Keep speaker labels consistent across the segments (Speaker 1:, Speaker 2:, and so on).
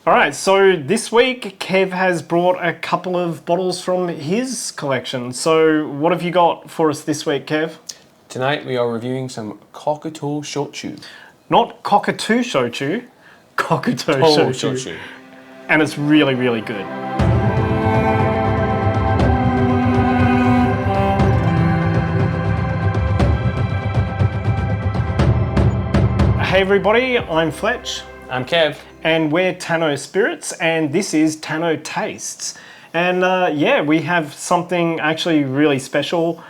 Speaker 1: All right, so this week Kev has brought a couple of bottles from his collection. So what have you got for us this week, Kev?
Speaker 2: Tonight we are reviewing some Kokuto Shochu.
Speaker 1: Not Kokuto Shochu, Kokuto Shochu. And it's really, really good. Hey everybody, I'm Fletch.
Speaker 2: I'm Kev.
Speaker 1: And we're Tano Spirits, and this is Tano Tastes. And yeah, we have something actually really special.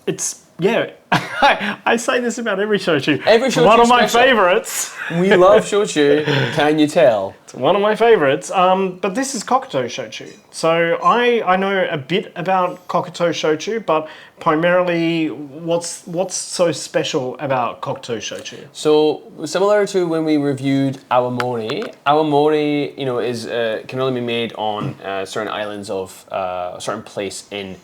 Speaker 1: It's, yeah, I say this about every shochu.
Speaker 2: Every shochu
Speaker 1: one of my
Speaker 2: special.
Speaker 1: favorites.
Speaker 2: We love shochu, can you tell?
Speaker 1: It's one of my favorites, but this is Kokuto Shochu. So I know a bit about Kokuto Shochu, but primarily what's so special about Kokuto Shochu?
Speaker 2: So similar to when we reviewed Awamori, you know, is can only be made on certain islands of a certain place in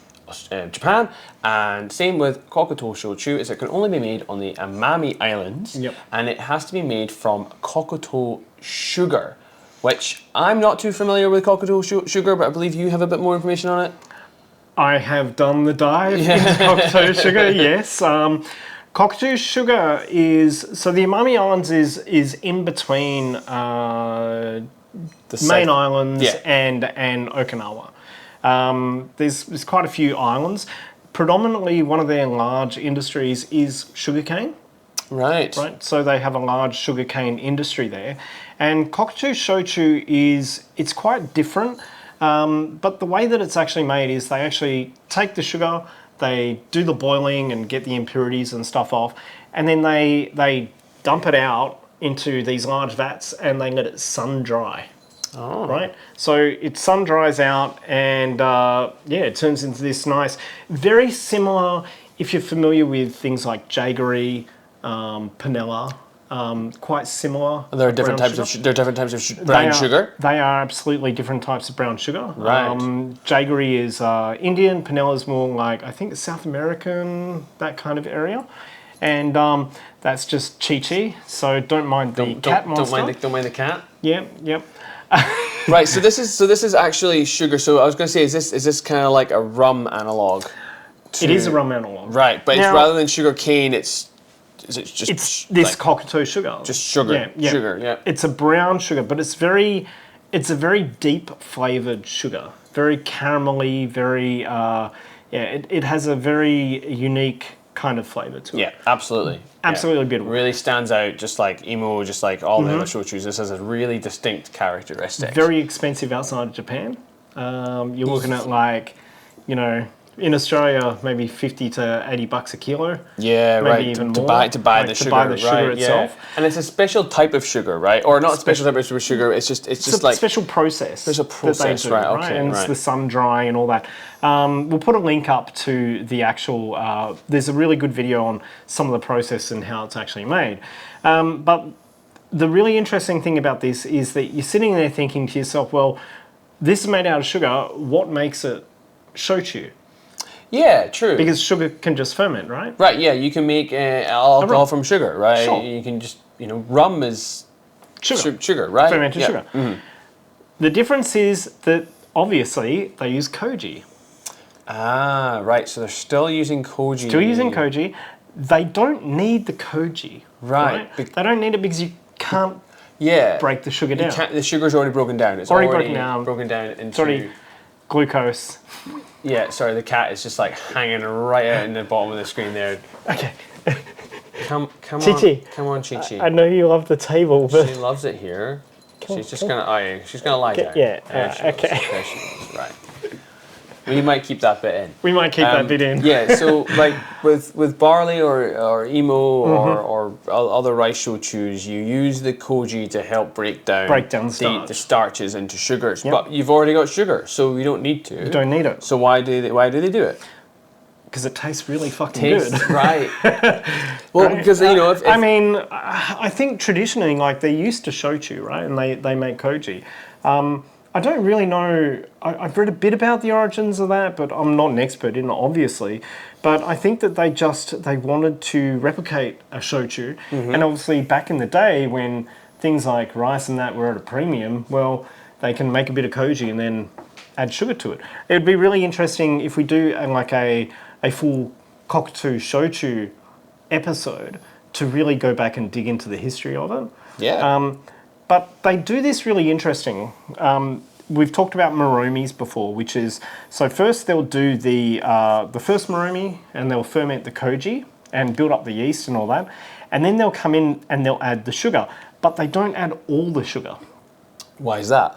Speaker 2: Japan, and same with Kokuto Shochu is it can only be made on the Amami Islands, and it has to be made from Kokuto sugar, which I'm not too familiar with Kokuto sugar, but I believe you have a bit more information on it.
Speaker 1: I have done the dive into Kokuto sugar, yes. Kokuto sugar is, so the Amami Islands is in between the main islands and Okinawa. There's quite a few islands. Predominantly, one of their large industries is sugarcane.
Speaker 2: Right.
Speaker 1: So they have a large sugarcane industry there. And Kokuto Shochu it's quite different. But the way that it's actually made is they actually take the sugar, they do the boiling and get the impurities and stuff off, and then they dump it out into these large vats and they let it sun dry.
Speaker 2: Oh.
Speaker 1: Right, so it sun dries out and yeah, it turns into this nice, very similar. If you're familiar with things like jaggery, panela, quite similar.
Speaker 2: There are different types of brown sugar.
Speaker 1: They are absolutely different types of brown sugar.
Speaker 2: Right.
Speaker 1: Jaggery is Indian. Panela is more like I think South American, that kind of area, and that's just chi. So don't mind the cat monster.
Speaker 2: Don't mind the cat.
Speaker 1: Yep.
Speaker 2: Right, so this is actually sugar. So I was going to say, is this kind of like a rum analog?
Speaker 1: It is a rum analog.
Speaker 2: Right, but now, it's rather than sugar cane, it's
Speaker 1: this like, Kokuto sugar.
Speaker 2: Just sugar.
Speaker 1: Yeah.
Speaker 2: Sugar. Yeah.
Speaker 1: It's a brown sugar, but it's a very deep flavored sugar. Very caramelly. Very It has a very unique kind of flavor to it.
Speaker 2: Yeah, absolutely.
Speaker 1: Absolutely beautiful.
Speaker 2: Really stands out, just like emo, just like all the other shochus. This has a really distinct characteristic.
Speaker 1: Very expensive outside of Japan. You're looking at like, you know, in Australia maybe $50 to $80 a kilo.
Speaker 2: Yeah,
Speaker 1: maybe
Speaker 2: right.
Speaker 1: Even
Speaker 2: to
Speaker 1: more.
Speaker 2: buy the sugar
Speaker 1: itself.
Speaker 2: Yeah. And it's a special type of sugar, right? Or not a special type of sugar. It's just like
Speaker 1: special process.
Speaker 2: Special process, right? Okay,
Speaker 1: and it's the sun drying and all that. We'll put a link up to the actual. There's a really good video on some of the process and how it's actually made. But the really interesting thing about this is that you're sitting there thinking to yourself, well, this is made out of sugar. What makes it shochu?
Speaker 2: Yeah, true.
Speaker 1: Because sugar can just ferment, right?
Speaker 2: Right, yeah. You can make alcohol from sugar, right?
Speaker 1: Sure.
Speaker 2: You can just, rum is sugar, right?
Speaker 1: Fermented sugar. Mm-hmm. The difference is that, obviously, they use koji.
Speaker 2: Ah, right. So they're still using koji.
Speaker 1: Still using koji. They don't need the koji.
Speaker 2: Right.
Speaker 1: They don't need it because you can't break the sugar down.
Speaker 2: The sugar's already broken down. It's
Speaker 1: already
Speaker 2: broken down into...
Speaker 1: It's already glucose.
Speaker 2: Yeah, sorry, the cat is just like hanging right out in the bottom of the screen there.
Speaker 1: Okay.
Speaker 2: Come
Speaker 1: Chi-Chi.
Speaker 2: on. Come on, Chi-Chi.
Speaker 1: I know you love the table, but...
Speaker 2: She loves it here. She's just gonna lie down.
Speaker 1: Yeah, okay.
Speaker 2: There she goes. Right. We might keep that bit in.
Speaker 1: We might keep that bit in.
Speaker 2: Yeah, so like with barley or emo or other rice shochus, you use the koji to help break down the starches into sugars. Yep. But you've already got sugar, so you don't need to.
Speaker 1: You don't need it.
Speaker 2: So why do they do it?
Speaker 1: Because it tastes really fucking good.
Speaker 2: Right. Well, right? Because if
Speaker 1: I mean, I think traditionally, like they used to shochu, right, and they make koji. I don't really know. I've read a bit about the origins of that, but I'm not an expert in it, obviously. But I think that they wanted to replicate a shochu, and obviously back in the day when things like rice and that were at a premium, well, they can make a bit of koji and then add sugar to it. It would be really interesting if we do like a full Kokuto Shochu episode to really go back and dig into the history of it.
Speaker 2: Yeah.
Speaker 1: But they do this really interesting. We've talked about marumis before, which is, so first they'll do the first marumi and they'll ferment the koji and build up the yeast and all that. And then they'll come in and they'll add the sugar, but they don't add all the sugar.
Speaker 2: Why is that?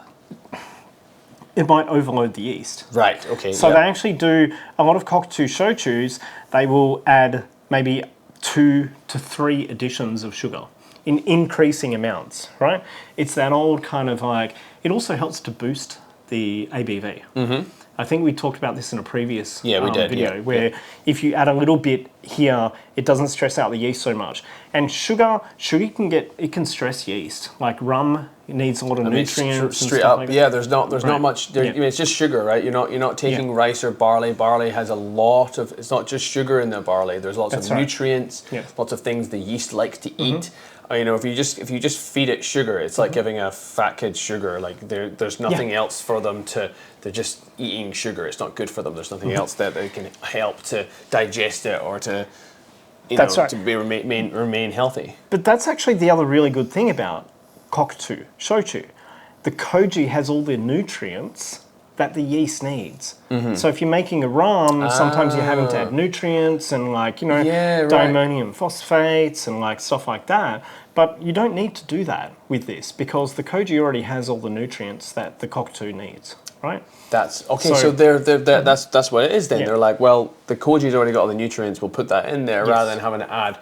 Speaker 1: It might overload the yeast.
Speaker 2: Right, okay.
Speaker 1: So they actually do, a lot of Kokuto Shochus, they will add maybe 2 to 3 additions of sugar in increasing amounts, right? It's that old kind of like, it also helps to boost the ABV. Mm-hmm. I think we talked about this in a previous video, where if you add a little bit here, it doesn't stress out the yeast so much. And sugar can stress yeast. Like rum, it needs a lot of nutrients.
Speaker 2: Straight up, like there's not much. I mean, it's just sugar, right? You're not taking rice or barley. Barley has a lot of. It's not just sugar in the barley. There's lots of nutrients, lots of things the yeast likes to eat. You know, if you just feed it sugar, it's like giving a fat kid sugar. Like there's nothing else for them to. They're just eating sugar. It's not good for them. There's nothing else that they can help to digest it or to, remain healthy.
Speaker 1: But that's actually the other really good thing about Kokuto Shochu. The koji has all the nutrients that the yeast needs. Mm-hmm. So if you're making a rum, sometimes you're having to add nutrients and diammonium phosphates and like stuff like that. But you don't need to do that with this because the koji already has all the nutrients that the Kokuto needs, right?
Speaker 2: That's okay. So that's what it is then. Yeah. They're like, well, the koji's already got all the nutrients. We'll put that in there rather than having to add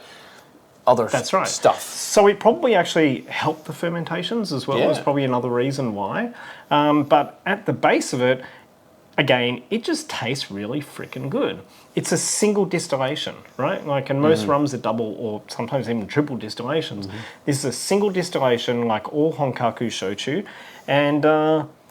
Speaker 2: other stuff.
Speaker 1: So it probably actually helped the fermentations as well. It's probably another reason why. But at the base of it, again, it just tastes really freaking good. It's a single distillation, right? Like, and most rums are double or sometimes even triple distillations. This is a single distillation, like all Honkaku Shochu, and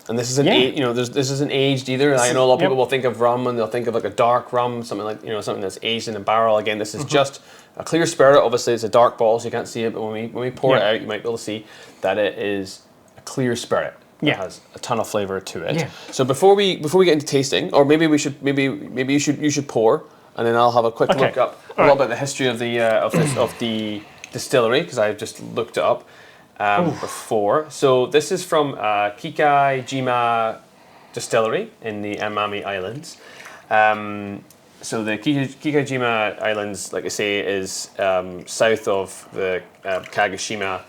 Speaker 2: this isn't this isn't aged either. I know a lot of people will think of rum and they'll think of like a dark rum, something like something that's aged in a barrel. Again, this is just a clear spirit. Obviously, it's a dark bottle, so you can't see it. But when we pour it out, you might be able to see that it is a clear spirit. It has a ton of flavor to it. Yeah. So before we get into tasting, or maybe you should pour, and then I'll have a quick look up a little bit of the history of the of the distillery because I've just looked it up before. So this is from Kikaijima Distillery in the Amami Islands. So the Kikaijima Islands, like I say, is south of the Kagoshima.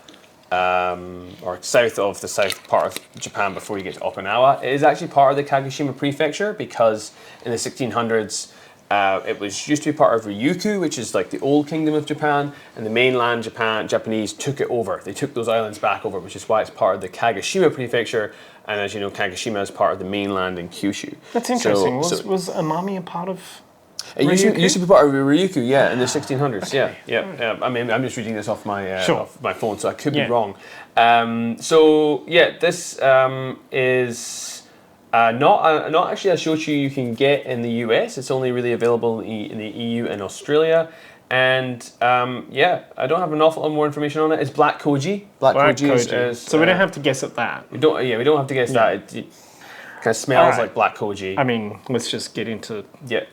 Speaker 2: Or south of the south part of Japan before you get to Okinawa. It is actually part of the Kagoshima prefecture because in the 1600s it was used to be part of Ryukyu, which is like the old kingdom of Japan, and the mainland Japanese took it over. They took those islands back over, which is why it's part of the Kagoshima prefecture. And as you know, Kagoshima is part of the mainland in Kyushu.
Speaker 1: That's interesting. Was Amami a part of?
Speaker 2: It used to be part of Ryukyu, in the 1600s. Okay. Yeah. I mean, I'm just reading this off my phone, so I could be wrong. This is not actually a shochu you can get in the US. It's only really available in the EU and Australia. And I don't have an awful lot more information on it. It's black koji. Black koji. Is
Speaker 1: so we don't have to guess at that.
Speaker 2: We don't have to guess that. It kind of smells like black koji.
Speaker 1: I mean, let's just get into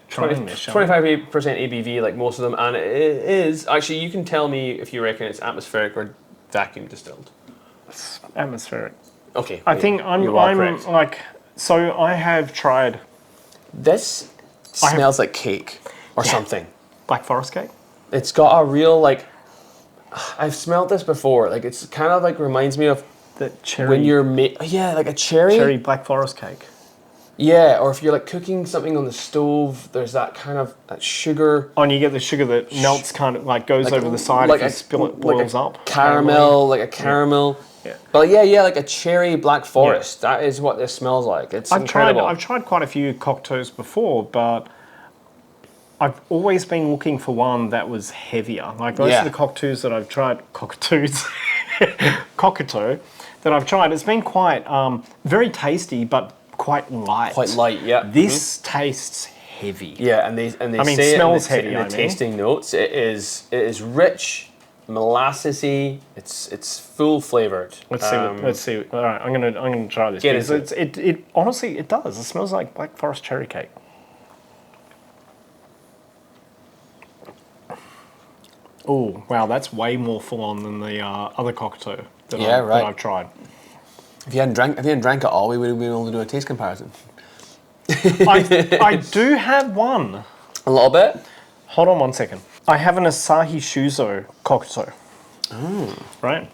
Speaker 1: trying this.
Speaker 2: 25% ABV, like most of them, and it is actually. You can tell me if you reckon it's atmospheric or vacuum distilled.
Speaker 1: It's atmospheric.
Speaker 2: Okay.
Speaker 1: I think I'm like. So I have tried.
Speaker 2: This smells like cake or something.
Speaker 1: Black forest cake.
Speaker 2: It's got a real like. I've smelled this before. Like it's kind of like reminds me of.
Speaker 1: The cherry.
Speaker 2: When you're like a cherry.
Speaker 1: Cherry black forest cake.
Speaker 2: Yeah, or if you're like cooking something on the stove, there's that kind of that sugar.
Speaker 1: Oh, and you get the sugar that melts, kind of like goes over the side. Like if you spill it, boils up.
Speaker 2: Caramel, like a caramel.
Speaker 1: Yeah.
Speaker 2: But like a cherry black forest. Yeah. That is what this smells like. It's incredible.
Speaker 1: I've tried quite a few Kokutos before, but I've always been looking for one that was heavier. Like most of the Kokutos that I've tried, Kokuto that I've tried, it's been quite very tasty, but quite light.
Speaker 2: Quite light, yeah.
Speaker 1: This tastes heavy.
Speaker 2: Yeah, and they say
Speaker 1: smells
Speaker 2: it in
Speaker 1: heavy.
Speaker 2: The tasting notes. It is rich molassesy. It's full flavored.
Speaker 1: Let's see. Let's see. All right, I'm gonna try this.
Speaker 2: Get
Speaker 1: because it honestly it does. It smells like Black Forest cherry cake. Oh wow, that's way more full on than the other Kokuto that I've tried.
Speaker 2: If you hadn't drank it all, we would have been able to do a taste comparison.
Speaker 1: I do have one.
Speaker 2: A little bit.
Speaker 1: Hold on 1 second. I have an Asahi Shuzo Kokuto.
Speaker 2: Oh.
Speaker 1: Right.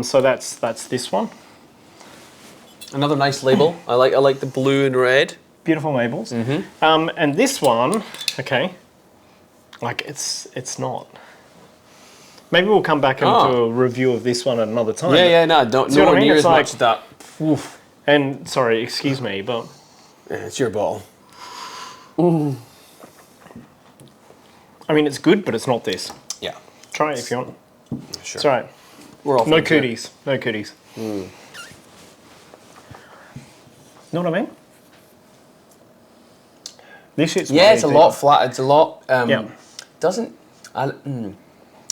Speaker 1: So that's this one.
Speaker 2: Another nice label. I like the blue and red.
Speaker 1: Beautiful labels.
Speaker 2: Mm-hmm.
Speaker 1: And this one, okay, like it's not. Maybe we'll come back and do a review of this one at another time.
Speaker 2: Yeah, no, nowhere near as much as that.
Speaker 1: Oof. And sorry, excuse me, but
Speaker 2: yeah, it's your bottle.
Speaker 1: Ooh. I mean, it's good, but it's not this.
Speaker 2: Yeah.
Speaker 1: Try it if you want.
Speaker 2: Sure.
Speaker 1: It's all right.
Speaker 2: We're all
Speaker 1: no cooties. No cooties.
Speaker 2: Mm.
Speaker 1: Know what I mean? This shit's
Speaker 2: it's a lot flat. It's a lot.
Speaker 1: Yeah.
Speaker 2: Doesn't.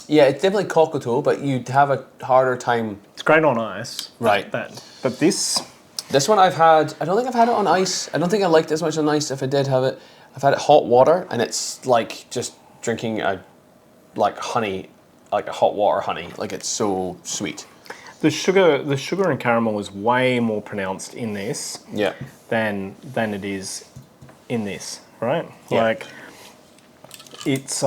Speaker 2: Yeah, it's definitely Kokuto, but you'd have a harder time.
Speaker 1: It's great on ice.
Speaker 2: Right.
Speaker 1: But this
Speaker 2: one I've had. I don't think I've had it on ice. I don't think I liked it as much on ice. If I did have it, I've had it hot water, and it's like just drinking a honey, like a hot water honey. Like it's so sweet.
Speaker 1: The sugar and caramel is way more pronounced in this.
Speaker 2: Yeah.
Speaker 1: Than it is in this, right?
Speaker 2: Yeah.
Speaker 1: Like it's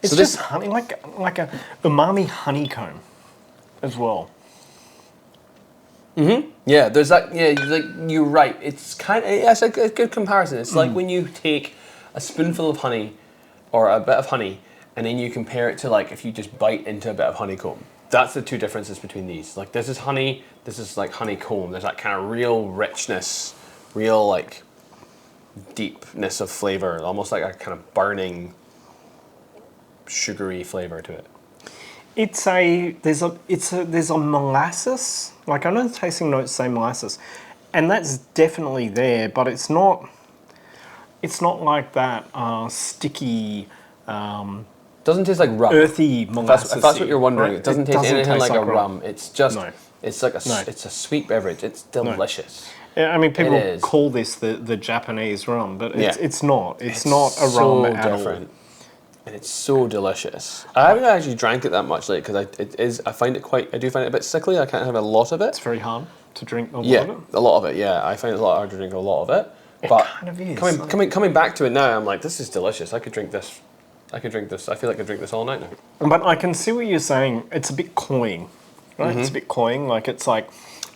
Speaker 1: it's
Speaker 2: so
Speaker 1: just honey, like a umami honeycomb, as well.
Speaker 2: Mm-hmm. Yeah, there's that. Yeah, like you're right. It's kind of it's a good comparison. It's like when you take a spoonful of honey, or a bit of honey, and then you compare it to like if you just bite into a bit of honeycomb. That's the two differences between these. Like this is honey, this is like honeycomb. There's that kind of real richness, real like deepness of flavor, almost like a kind of burning, sugary flavor to it.
Speaker 1: There's a molasses. Like I know the tasting notes say molasses, and that's definitely there, but it's not like that sticky.
Speaker 2: Doesn't taste like rum.
Speaker 1: Earthy molasses.
Speaker 2: If that's what you're wondering,
Speaker 1: right?
Speaker 2: it doesn't taste anything like a rum. It's just,
Speaker 1: no.
Speaker 2: It's like it's a sweet beverage. It's delicious.
Speaker 1: No. Yeah, I mean, people call this the Japanese rum, but it's not. It's not a rum at
Speaker 2: different.
Speaker 1: all.
Speaker 2: And it's so delicious. I haven't actually drank it that much lately because I find it a bit sickly. I can't have a lot of it.
Speaker 1: It's very hard to drink a lot of it.
Speaker 2: A lot of it. Yeah, I find it a lot harder to drink a lot of it. But
Speaker 1: kind of is.
Speaker 2: Coming back to it now, I'm like, this is delicious. I could drink this. I feel like I could drink this all night now.
Speaker 1: But I can see what you're saying. It's a bit cloying, right?
Speaker 2: Mm-hmm.
Speaker 1: It's a bit cloying. Like it's like,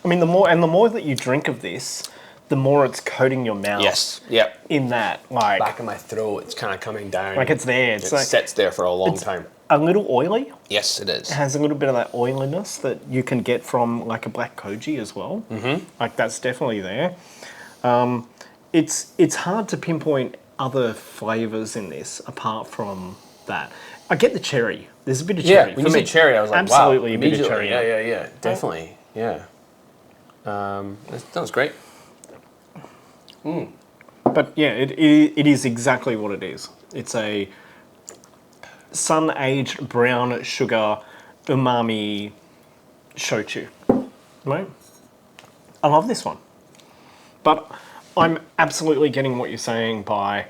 Speaker 1: I mean, the more that you drink of this, the more it's coating your mouth.
Speaker 2: Yes. Yeah.
Speaker 1: In that, like
Speaker 2: back of my throat, it's kind of coming down.
Speaker 1: Like it's there. It
Speaker 2: sits there for a long time.
Speaker 1: A little oily.
Speaker 2: Yes, it is.
Speaker 1: It has a little bit of that oiliness that you can get from like a black koji as well.
Speaker 2: Mm-hmm.
Speaker 1: Like that's definitely there. It's hard to pinpoint other flavors in this apart from that. I get the cherry. There's a bit of cherry.
Speaker 2: Yeah, when you said cherry, I was like,
Speaker 1: absolutely
Speaker 2: wow.
Speaker 1: A bit of cherry.
Speaker 2: Yeah. Definitely. Yeah. That was great.
Speaker 1: But yeah, it is exactly what it is. It's a sun-aged brown sugar umami shochu. Right? I love this one. But I'm absolutely getting what you're saying by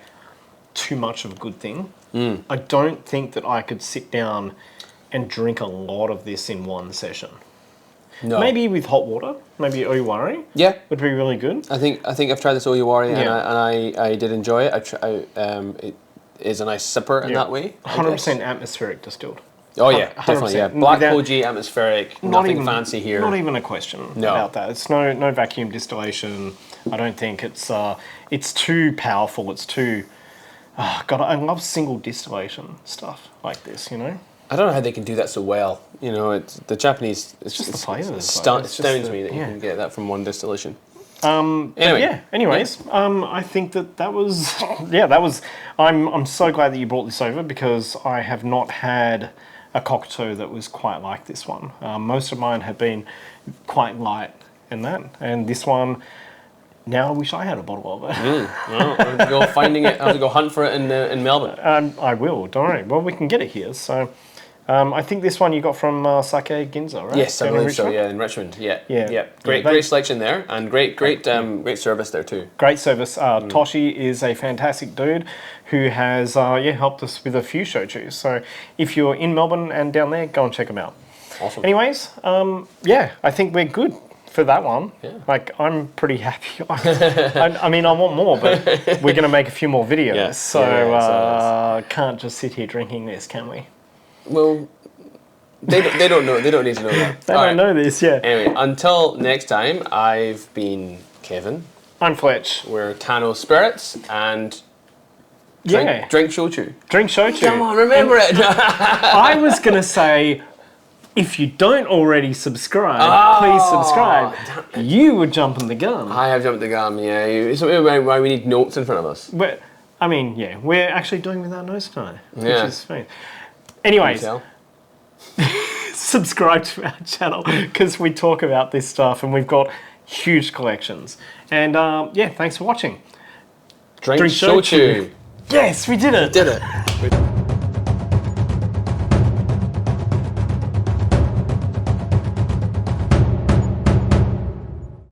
Speaker 1: too much of a good thing. I don't think that I could sit down and drink a lot of this in one session.
Speaker 2: No.
Speaker 1: Maybe with hot water, maybe Oyuwari.
Speaker 2: Yeah,
Speaker 1: would be really good.
Speaker 2: I think I've tried this Oyuwari and I did enjoy it. It is a nice sipper in that way.
Speaker 1: 100% atmospheric distilled.
Speaker 2: Oh yeah, 100%. Definitely. Yeah, black koji, atmospheric, nothing fancy here.
Speaker 1: Not even a question about that. It's no vacuum distillation. I don't think it's too powerful. It's too. God, I love single distillation stuff like this. You know.
Speaker 2: I don't know how they can do that so well. You know, it's the Japanese. It's
Speaker 1: just the flavours.
Speaker 2: It astounds me that you can get that from one distillation.
Speaker 1: Anyway. Anyways, I think that was that was. I'm so glad that you brought this over because I have not had a Kokuto that was quite like this one. Most of mine have been quite light in that, and this one now I wish I had a bottle of it.
Speaker 2: Well, I have to go finding it. I have to go hunt for it in Melbourne.
Speaker 1: I will, don't worry. Well, we can get it here. So, I think this one you got from Sake Ginza, right?
Speaker 2: Yes, I
Speaker 1: Down in
Speaker 2: believe so.
Speaker 1: Richmond?
Speaker 2: Yeah, in Richmond. Yeah.
Speaker 1: Yeah.
Speaker 2: Great selection there, and great service there too.
Speaker 1: Great service. Toshi is a fantastic dude who has helped us with a few shochus. So, if you're in Melbourne and down there, go and check them out.
Speaker 2: Awesome.
Speaker 1: Anyways, I think we're good for that one.
Speaker 2: Yeah.
Speaker 1: Like, I'm pretty happy. I mean, I want more, but we're going to make a few more videos.
Speaker 2: Yeah.
Speaker 1: So, can't just sit here drinking this, can we?
Speaker 2: Well, they don't know. They don't need to know that.
Speaker 1: They don't know this, yeah.
Speaker 2: Anyway, until next time, I've been Kevin.
Speaker 1: I'm Fletch.
Speaker 2: We're Tano Spirits and
Speaker 1: Yeah.
Speaker 2: drink shochu.
Speaker 1: Drink shochu.
Speaker 2: Come on, remember it.
Speaker 1: I was going to say, if you don't already subscribe, please subscribe. You were jumping the gun.
Speaker 2: I have jumped the gun, yeah. It's why we need notes in front of us.
Speaker 1: But, I mean, yeah, we're actually doing without notes tonight, which
Speaker 2: Yeah.
Speaker 1: is fine. Anyways,
Speaker 2: Tell.
Speaker 1: subscribe to our channel because we talk about this stuff and we've got huge collections. And, thanks for watching.
Speaker 2: Drink
Speaker 1: Drink
Speaker 2: shochu.
Speaker 1: Yes, we did it.
Speaker 2: Did it.